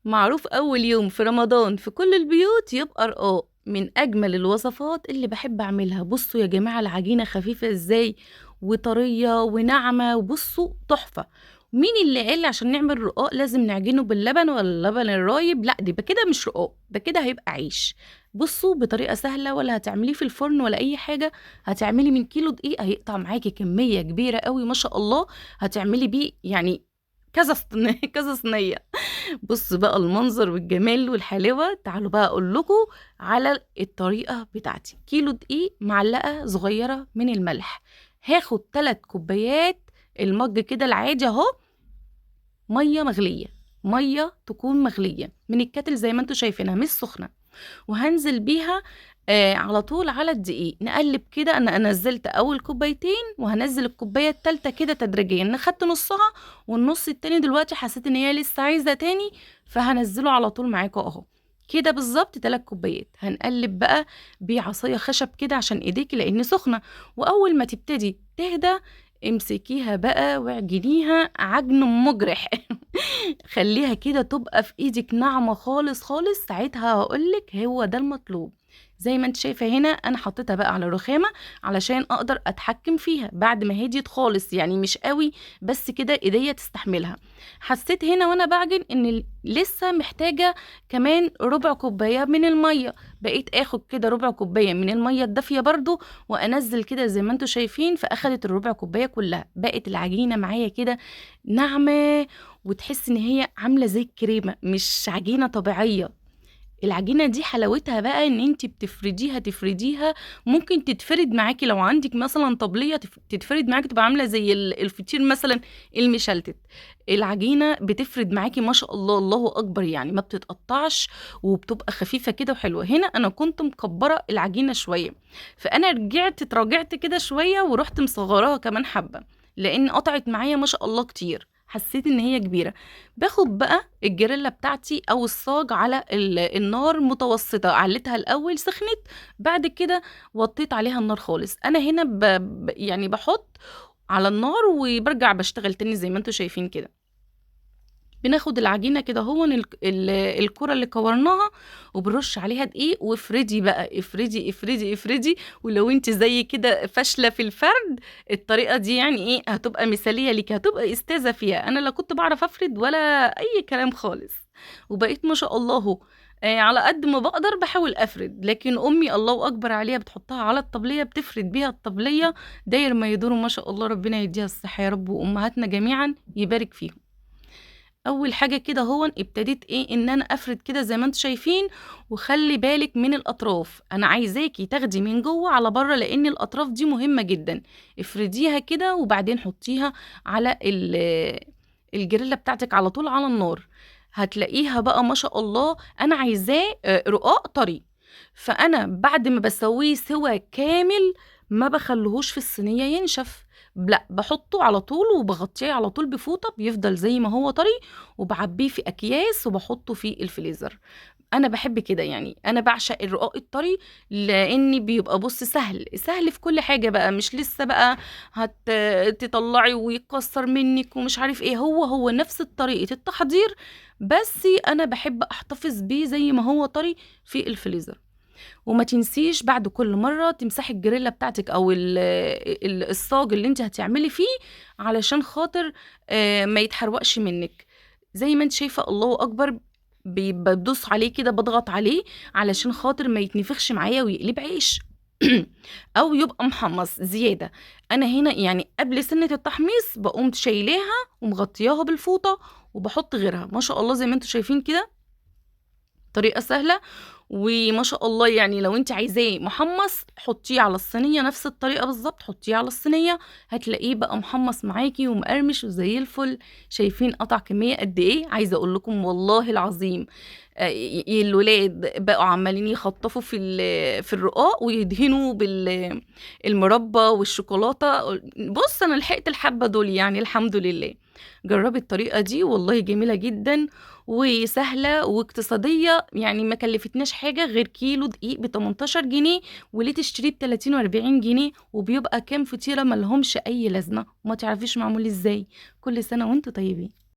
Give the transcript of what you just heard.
معروف أول يوم في رمضان في كل البيوت يبقى رقاق، من أجمل الوصفات اللي باحب أعملها. بُصّوا يا جماعة العجينة خفيفة إزاي وطرية وناعمة، وبُصّوا تحفة. مين اللي قال عشان نعمل رقاق لازم نعجنه باللبن والّا اللبن الرايب؟ لأ، ده كده مش رقاق، ده كده هيبقى عيش. بُصّوا بطريقة سهلة، ولا هتعمليه في الفرن ولا أي حاجة، هتعملي من كيلو دقيق هيقطع معاكِ كمية كبيرة أوي ما شاء الله، هتعملي بيه يعني كذا كذا صينية. بُصّوا بقى المنظر والجمال والحلاوة، تعالوا بقى أقول لكم على الطريقة بتاعتي. كيلو دقيق، معلقة صغيرة من الملح، هاخد 3 كوبايات المَج كده العادي أهو، مَيّة مغلية، مَيّة تكون مغلية من الكاتل زي ما أنتم شايفينها مش سخنة، وهانزل بيها على طول على الدقيق، نقلِّب كده. أنا نزّلت أول كوبايتين وهانزّل الكوباية التالتة كده تدريجيًا، أنا خدت نُصّها والنُص التاني دلوقتي حسيت إن هي لسه عايزة تاني، فهانزّله على طول معاكم أهو. كده بالضبط 3 كوبايات، هنقلِّب بقى بعصاية خشب كده عشان إيديكِ لإن سخنة، وأول ما تبتدي تهدى امسكيها بقى واعجنيها عجن مُجرِح. خلّيها كده تبقى في إيدِك ناعمة خالص، خالص، ساعتها هاقول لِك هو ده المطلوب. زي ما أنتِ شايفة هنا أنا حطيتها بقى على رخامة علشان أقدر أتحكم فيها بعد ما هديت خالص، يعني مش أوي بس كده إيديّا تستحملها. حسيت هنا وأنا باعجن إن لسه محتاجة كمان ربع كوباية من المَيّة، بقيت آخد كده ربع كوباية من المَيّة الدافية برضه وأنزّل كده زي ما أنتم شايفين، فأخدت الربع كوباية كلها، بقت العجينة معايا كده ناعمة وتحسّي إن هي عاملة زي الكريمة، مش عجينة طبيعية. العجينة دي حلاوتها بقى إن أنتِ تفرديها ممكن تتفرد معاكِ لو عندِك مثلًا طبلية تتفرد معاكِ تبقى عاملة زي الفطير مثلًا المشلتت. العجينة بتفرد معاكِ ما شاء الله، الله أكبر يعني ما بتتقطّعش وبتبقى خفيفة كده وحلوة. هنا أنا كنت مكبّرة العجينة شوية، فأنا اتراجعت كده شوية ورُحت مصغّراها كمان حبّة، لإن قطعت معايا ما شاء الله كتير، حسّيت إن هي كبيرة. باخد بقى الجريلا بتاعتي أو الصاج على النار متوسطة، علّيتها الأول سخنت، بعد كده وطّيت عليها النار خالص. أنا هنا يعني باحُط على النار وبارجع باشتغل تاني زي ما أنتم شايفين كده. بناخد العجينة كده أهوًا الكرة اللي كوّرناها وبنرُش عليها دقيق وافردي بقى، افردي، افردي، افردي. ولو أنتِ زيي كده فاشلة في الفرد، الطريقة دي يعني إيه، هتبقى مثالية ليكِ، هتبقي أستاذة فيها. أنا لا كنت باعرف أفرد ولا أي كلام خالص، وبقيت ما شاء الله أهو على قد ما باقدر باحاول أفرد، لكن أمي الله أكبر عليها بتحطها على الطبلية بتفرد بيها الطبلية داير ما يدور ما شاء الله، ربنا يديها الصحة يا رب وأمهاتنا جميعًا يبارك فيهم. أول حاجة كده أهوًا ابتديت إيه، إن أنا أفرد كده زي ما أنتم شايفين، وخلّي بالِك من الأطراف، أنا عايزاكِ تاخدي من جوّه على برّه لإن الأطراف دي مهمة جدًا. افرديها كده وبعدين حطّيها على الجريلا بتاعتِك على طول على النار، هتلاقيها بقى ما شاء الله أنا عايزاه رقاق طري، فأنا بعد ما باسويه سِوَى كامل ما باخلّيهوش في الصينية ينشف، لأ باحطّه على طول وباغطّيه على طول بفوطة بيفضل زي ما هو طري، وباعبّيه في أكياس وباحطّه في الفريزر. أنا باحب كده يعني، أنا باعشق الرقاق الطري لإن بيبقى بُص سهل، سهل في كل حاجة بقى، مش لسه بقى تطلّعي ويتكسّر منِّك ومش عارف إيه، هو نفس طريقة التحضير، بس أنا باحب أحتفظ بيه زي ما هو طري في الفريزر. وما تنسيش بعد كل مرّة تمسحي الجريلا بتاعتِك أو الصاج اللي أنتِ هتعملي فيه علشان خاطر ما يتحرقش منِّك. زي ما أنتِ شايفة الله أكبر بادوس عليه كده باضغط عليه علشان خاطر ما يتنفخش معايا ويقلب عيش أو يبقى محمّص زيادة. أنا هنا يعني قبل سِنّة التحميص باقوم شايلاها ومغطياها بالفوطة وباحط غيرها، ما شاء الله زي ما أنتم شايفين كده طريقة سهلة وما شاء الله. يعني لو أنتِ عايزاه محمّص حطّيه على الصينية نفس الطريقة بالضبط، حطّيه على الصينية هتلاقيه بقى محمّص معاكِ ومقرمش وزي الفل. شايفين قطع كمية قد إيه؟ عايزة أقول لكم والله العظيم الولاد بقوا عمّالين يخطّفوا في الرقاق ويدهنوا المربى والشوكولاتة. بُص أنا لحقت الحبّة دول يعني الحمد لله. جرّبي الطريقة دي والله جميلة جدًا وسهلة واقتصادية، يعني ما كلّفتناش حاجة غير كيلو دقيق ب18 جنيه، وليه تشتريه ب30 و40 جنيه، وبيبقى كام فطيرة ما لهمش أي لازمة، وما تعرفيش معمول إزاي. كل سنة وأنتم طيبين.